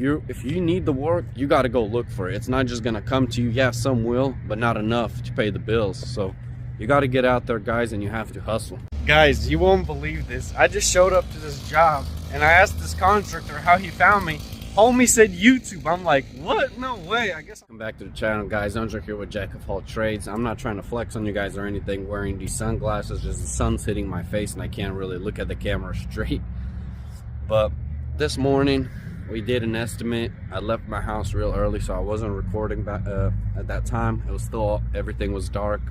If you need the work, you got to go look for it. It's not just gonna come to you. Yeah, some will, but not enough to pay the bills. So you got to get out there, guys, and you have to hustle. Guys, you won't believe this. I just showed up to this job and I asked this contractor how he found me. Homie said YouTube. I'm like, what? No way. I guess. Come back to the channel, guys. Andre here with Jack of all trades. I'm not trying to flex on you guys or anything wearing these sunglasses. Just the sun's hitting my face and I can't really look at the camera straight. But this morning we did an estimate. I left my house real early, so I wasn't recording back, at that time. It was still, everything was dark.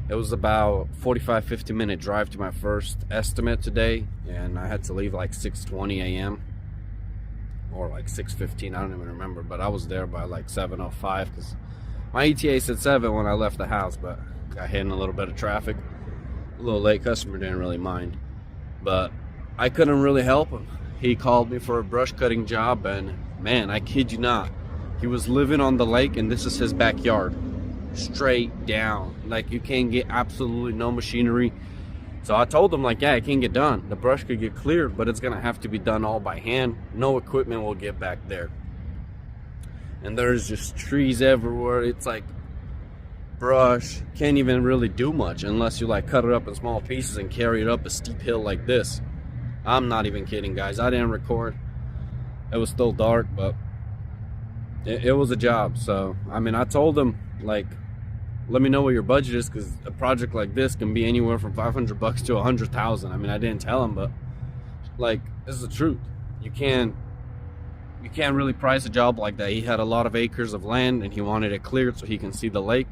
It was about 45-50 minute drive to my first estimate today, and I had to leave like 6:20 a.m. or like 6:15, I don't even remember, but I was there by like 7:05 because my ETA said 7 when I left the house, but got hit in a little bit of traffic. A little late. Customer didn't really mind, but I couldn't really help him. He called me for a brush cutting job, and man, I kid you not, he was living on the lake and this is his backyard. Straight down, like you can't get absolutely no machinery. So I told him, like, yeah, it can get done. The brush could get cleared, but it's gonna have to be done all by hand. No equipment will get back there. And there's just trees everywhere. It's like brush. Can't even really do much unless you like cut it up in small pieces and carry it up a steep hill like this. I'm not even kidding, guys. I didn't record. It was still dark, but it was a job. So I mean, I told him, like, let me know what your budget is, because a project like this can be anywhere from $500 to $100,000. I mean, I didn't tell him, but like, this is the truth. You can't really price a job like that. He had a lot of acres of land and he wanted it cleared so he can see the lake,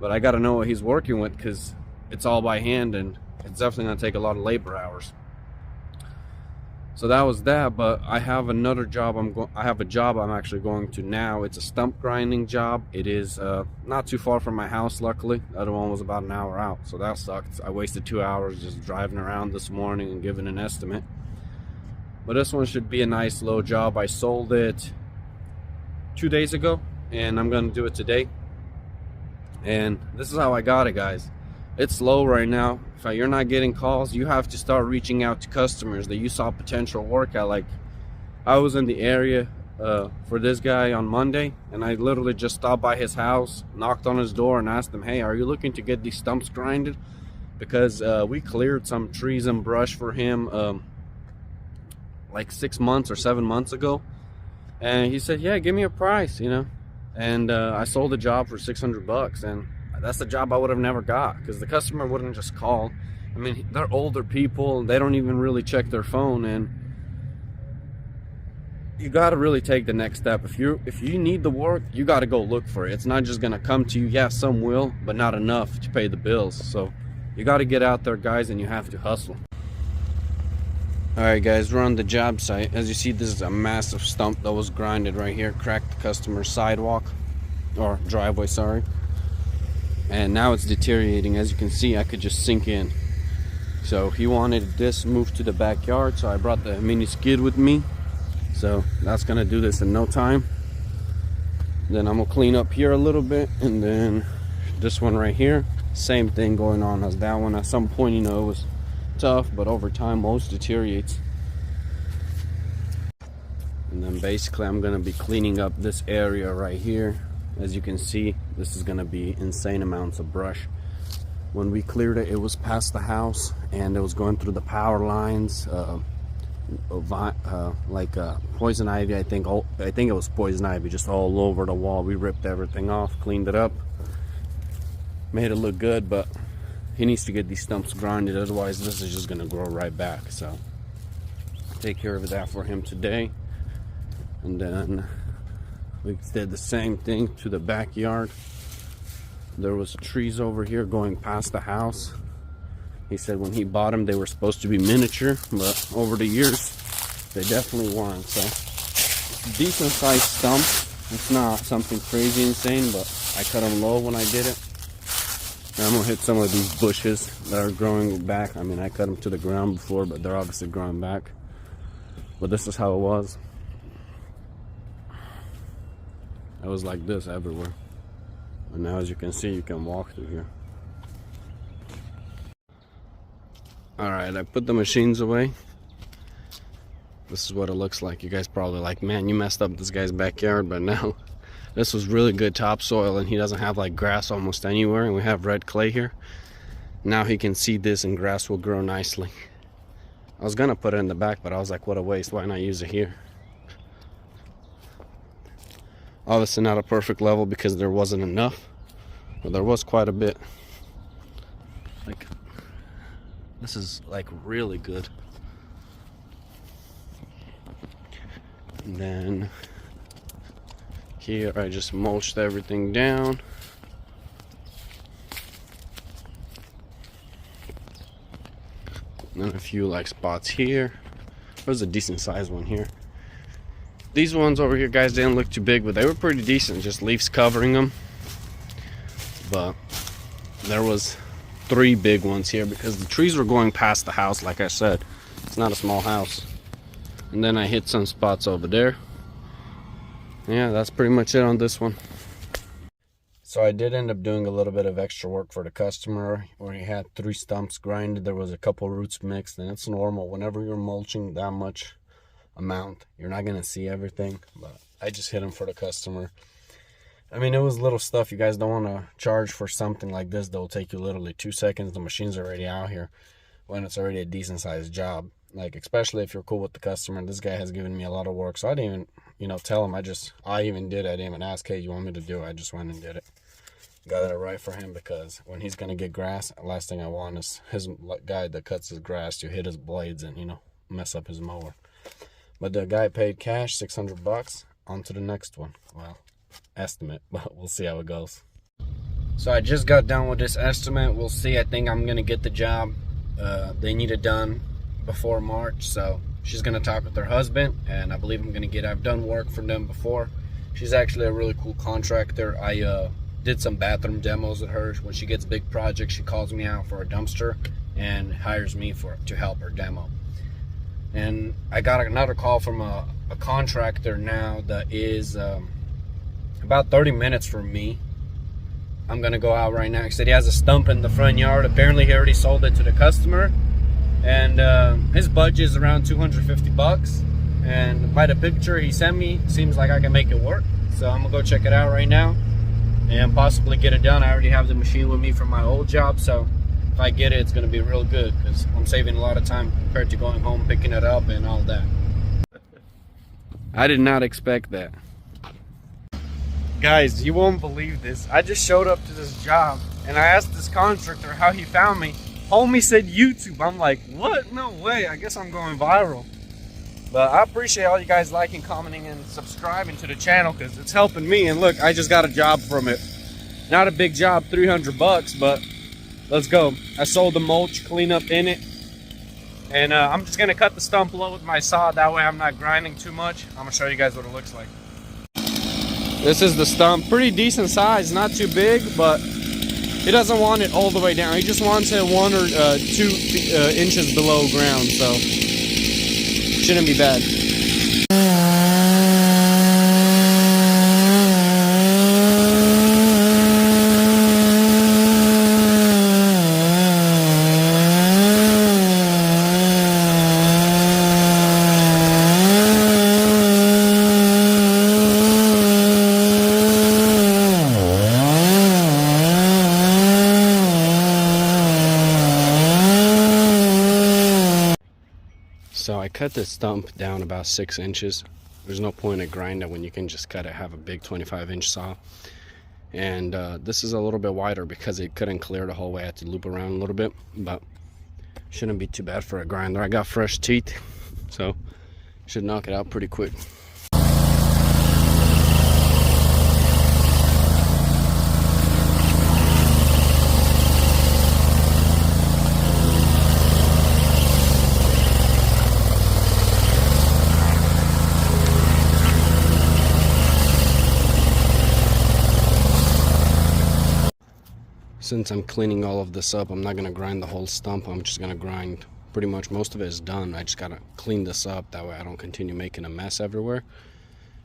but I got to know what he's working with because it's all by hand and it's definitely going to take a lot of labor hours. So that was that. But I have another job. I have a job I'm actually going to now. It's a stump grinding job. It is not too far from my house, luckily. The other one was about an hour out, so that sucked. I wasted 2 hours just driving around this morning and giving an estimate. But this one should be a nice low job. I sold it 2 days ago and I'm going to do it today. And this is how I got it, guys. It's slow right now. If you're not getting calls, you have to start reaching out to customers that you saw potential work at. Like, I was in the area for this guy on Monday, and I literally just stopped by his house, knocked on his door and asked him, hey, are you looking to get these stumps grinded? Because we cleared some trees and brush for him like 6 months or 7 months ago. And he said, yeah, give me a price, you know. And I sold the job for $600, and that's the job I would have never got because the customer wouldn't just call. I mean, they're older people and they don't even really check their phone, and you got to really take the next step. If you need the work, you got to go look for it. It's not just gonna come to you. Yeah, some will, but not enough to pay the bills. So you got to get out there, guys, and you have to hustle. All right, guys, we're on the job site. As you see, this is a massive stump that was grinded right here, cracked the customer's sidewalk or driveway, sorry. And now it's deteriorating. As you can see, I could just sink in. So he wanted this moved to the backyard, so I brought the mini skid with me. So that's gonna do this in no time. Then I'm gonna clean up here a little bit, and then this one right here, same thing going on as that one. At some point, you know, it was tough, but over time most deteriorates. And then basically I'm gonna be cleaning up this area right here. As you can see, this is gonna be insane amounts of brush. When we cleared it, it was past the house and it was going through the power lines, poison ivy. I think it was poison ivy just all over the wall. We ripped everything off, cleaned it up, made it look good, but he needs to get these stumps grinded, otherwise this is just gonna grow right back. So take care of that for him today. And then we did the same thing to the backyard. There was trees over here going past the house. He said when he bought them they were supposed to be miniature, but over the years they definitely weren't. So it's a decent sized stump. It's not something crazy insane, but I cut them low when I did it. And I'm gonna hit some of these bushes that are growing back. I mean, I cut them to the ground before, but they're obviously growing back. But this is how it was. It was like this everywhere. And now, as you can see, you can walk through here. Alright, I put the machines away. This is what it looks like. You guys probably like, man, you messed up this guy's backyard, but no. This was really good topsoil, and he doesn't have like grass almost anywhere, and we have red clay here. Now he can seed this and grass will grow nicely. I was gonna put it in the back, but I was like, what a waste, why not use it here? Obviously not a perfect level because there wasn't enough, but there was quite a bit. Like, this is like really good. And then here I just mulched everything down. And then a few like spots here. There's a decent sized one here. These ones over here, guys, didn't look too big, but they were pretty decent, just leaves covering them. But there was 3 big ones here because the trees were going past the house. Like I said, it's not a small house. And then I hit some spots over there. Yeah, that's pretty much it on this one. So I did end up doing a little bit of extra work for the customer where he had 3 stumps grinded. There was a couple roots mixed, and it's normal whenever you're mulching that much amount, you're not gonna see everything, but I just hit him for the customer. I mean, it was little stuff. You guys don't want to charge for something like this that will take you literally 2 seconds. The machine's already out here when it's already a decent sized job. Like, especially if you're cool with the customer. This guy has given me a lot of work, so I didn't even, you know, tell him. I even did. I didn't even ask, hey, you want me to do it? I just went and did it. Got it right for him, because when he's gonna get grass, the last thing I want is his guy that cuts his grass to hit his blades and, you know, mess up his mower. But the guy paid cash, $600. On to the next one. Well, estimate, but we'll see how it goes. So I just got done with this estimate. We'll see. I think I'm gonna get the job. They need it done before March, so she's gonna talk with her husband, and I believe I'm gonna get. I've done work for them before. She's actually a really cool contractor. I did some bathroom demos with her. When she gets big projects, she calls me out for a dumpster and hires me to help her demo. And I got another call from a contractor now that is about 30 minutes from me. I'm gonna go out right now. He said he has a stump in the front yard. Apparently he already sold it to the customer, and his budget is around $250. And by the picture he sent me, seems like I can make it work. So I'm gonna go check it out right now and possibly get it done. I already have the machine with me from my old job, so if I get it, it's gonna be real good, because I'm saving a lot of time compared to going home, picking it up and all that. I did not expect that. Guys, you won't believe this. I just showed up to this job and I asked this contractor how he found me. Homie said YouTube. I'm like, what? No way. I guess I'm going viral. But I appreciate all you guys liking, commenting, and subscribing to the channel, because it's helping me. And look, I just got a job from it. Not a big job, $300, but let's go. I sold the mulch cleanup in it. And I'm just gonna cut the stump low with my saw. That way I'm not grinding too much. I'm gonna show you guys what it looks like. This is the stump. Pretty decent size, not too big, but he doesn't want it all the way down. He just wants it 1 or 2 inches below ground, so shouldn't be bad. So I cut this stump down about 6 inches. There's no point in grinding when you can just cut it, have a big 25-inch saw. And this is a little bit wider because it couldn't clear the whole way. I had to loop around a little bit, but shouldn't be too bad for a grinder. I got fresh teeth, so should knock it out pretty quick. Since I'm cleaning all of this up, I'm not going to grind the whole stump. I'm just going to grind pretty much most of it is done. I just got to clean this up. That way I don't continue making a mess everywhere.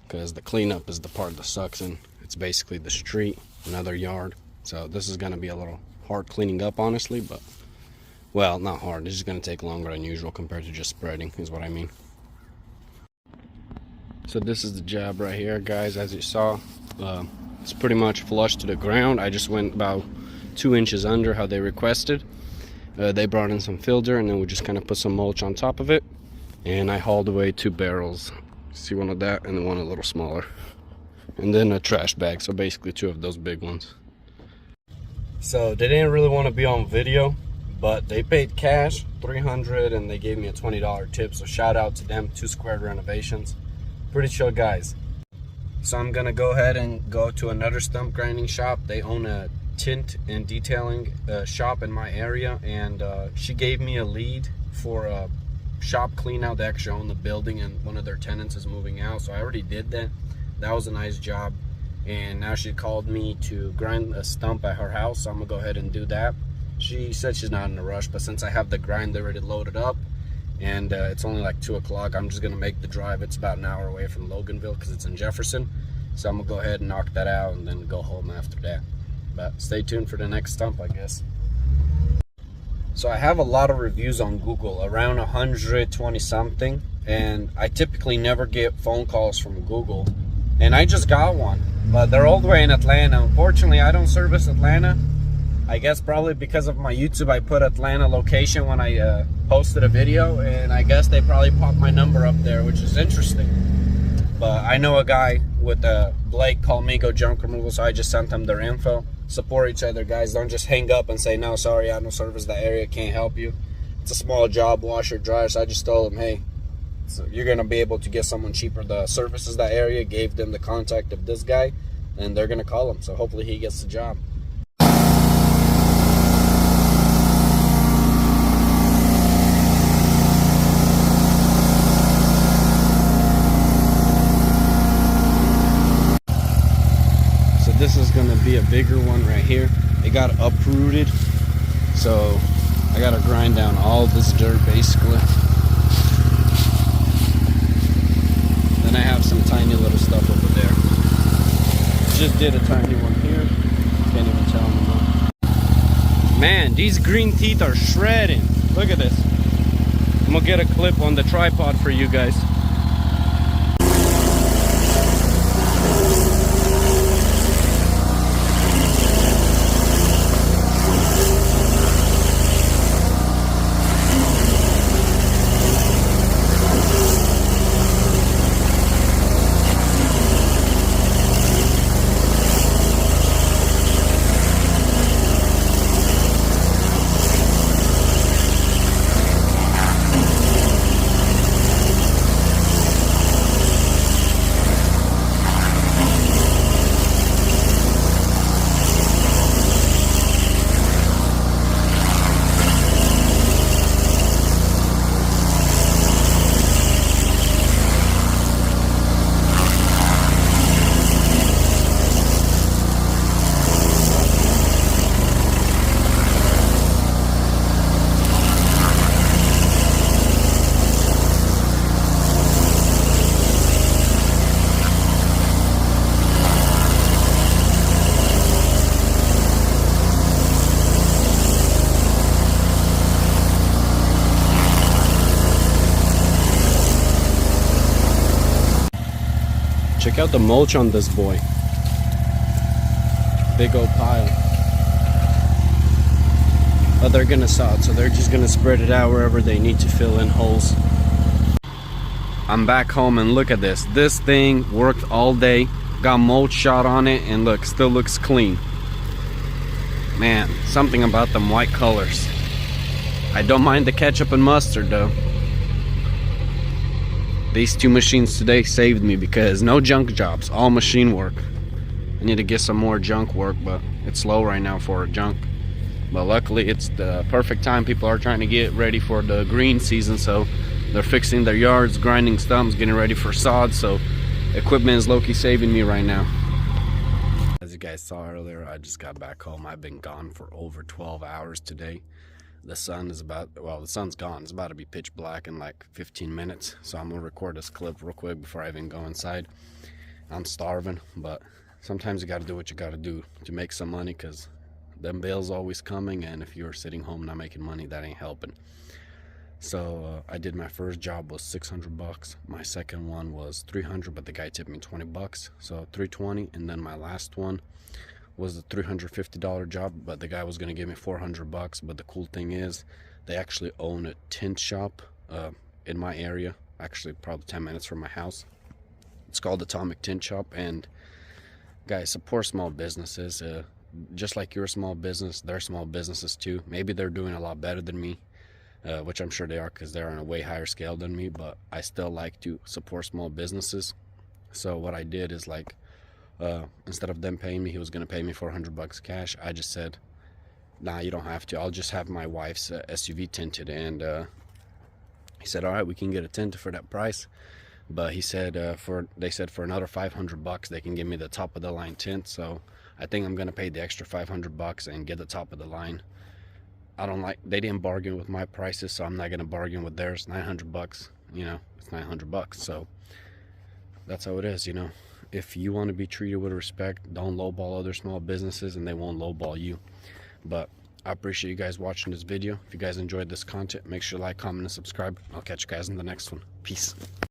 Because the cleanup is the part that sucks, and it's basically the street, another yard. So this is going to be a little hard cleaning up, honestly. But, well, not hard. It's just going to take longer than usual compared to just spreading, is what I mean. So this is the job right here, guys. As you saw, it's pretty much flush to the ground. I just went about 2 inches under how they requested. They brought in some filter, and then we just kind of put some mulch on top of it, and I hauled away 2 barrels. See, one of that and then one a little smaller, and then a trash bag. So basically 2 of those big ones. So they didn't really want to be on video, but they paid cash $300, and they gave me a $20 tip. So shout out to them. 2 Squared Renovations, pretty chill guys. So I'm gonna go ahead and go to another stump grinding shop. They own a tint and detailing shop in my area, and she gave me a lead for a shop clean out. They actually own the building, and one of their tenants is moving out, so I already did that. That was a nice job. And now she called me to grind a stump at her house, so I'm gonna go ahead and do that. She said she's not in a rush, but since I have the grinder already loaded up, and it's only like 2 o'clock, I'm just gonna make the drive. It's about an hour away from Loganville because it's in Jefferson, so I'm gonna go ahead and knock that out and then go home after that. But stay tuned for the next stump, I guess. So I have a lot of reviews on Google, around 120 something, and I typically never get phone calls from Google, and I just got one, but they're all the way in Atlanta. Unfortunately, I don't service Atlanta. I guess probably because of my YouTube, I put Atlanta location when I posted a video, and I guess they probably popped my number up there, which is interesting. But I know a guy with Blake called me, go junk removal, so I just sent them their info. Support each other, guys. Don't just hang up and say, no, sorry, I don't service that area, can't help you. It's a small job, washer, dryer. So I just told them, hey, so you're gonna be able to get someone cheaper that services that area. Gave them the contact of this guy, and they're gonna call him, so hopefully he gets the job. This is gonna be a bigger one right here. It got uprooted, so I gotta grind down all this dirt basically. Then I have some tiny little stuff over there. Just did a tiny one here. Can't even tell anymore. Man, these green teeth are shredding. Look at this. I'm gonna get a clip on the tripod for you guys. Check out the mulch on this boy. Big old pile. But they're gonna sod, so they're just gonna spread it out wherever they need to fill in holes. I'm back home, and look at this. This thing worked all day, got mulch shot on it, and look, still looks clean. Man, something about them white colors. I don't mind the ketchup and mustard though. These 2 machines today saved me because no junk jobs, all machine work. I need to get some more junk work, but it's slow right now for junk. But luckily it's the perfect time. People are trying to get ready for the green season, so they're fixing their yards, grinding stumps, getting ready for sod. So equipment is low-key saving me right now. As you guys saw earlier, I just got back home. I've been gone for over 12 hours today. The sun is about, well, the sun's gone. It's about to be pitch black in like 15 minutes. So I'm gonna record this clip real quick before I even go inside. I'm starving, but sometimes you gotta do what you gotta do to make some money, because them bills always coming, and if you're sitting home not making money, that ain't helping. So I did my first job was $600. My second one was $300, but the guy tipped me $20, so $320. And then my last one was a $350 job, but the guy was gonna give me $400. But the cool thing is, they actually own a tint shop in my area, actually probably 10 minutes from my house. It's called Atomic Tint Shop. And guys, support small businesses. Just like you're a small business, they're small businesses too. Maybe they're doing a lot better than me, which I'm sure they are, because they're on a way higher scale than me, but I still like to support small businesses. So what I did is, like, instead of them paying me, he was going to pay me $400 cash. I just said, nah, you don't have to. I'll just have my wife's SUV tinted. And he said, all right, we can get it tinted for that price. But he said, they said for another $500 they can give me the top of the line tint. So I think I'm going to pay the extra $500 and get the top of the line. They didn't bargain with my prices, so I'm not going to bargain with theirs. $900, you know, it's $900. So that's how it is, you know. If you want to be treated with respect, don't lowball other small businesses, and they won't lowball you. But I appreciate you guys watching this video. If you guys enjoyed this content, make sure to like, comment, and subscribe. I'll catch you guys in the next one. Peace.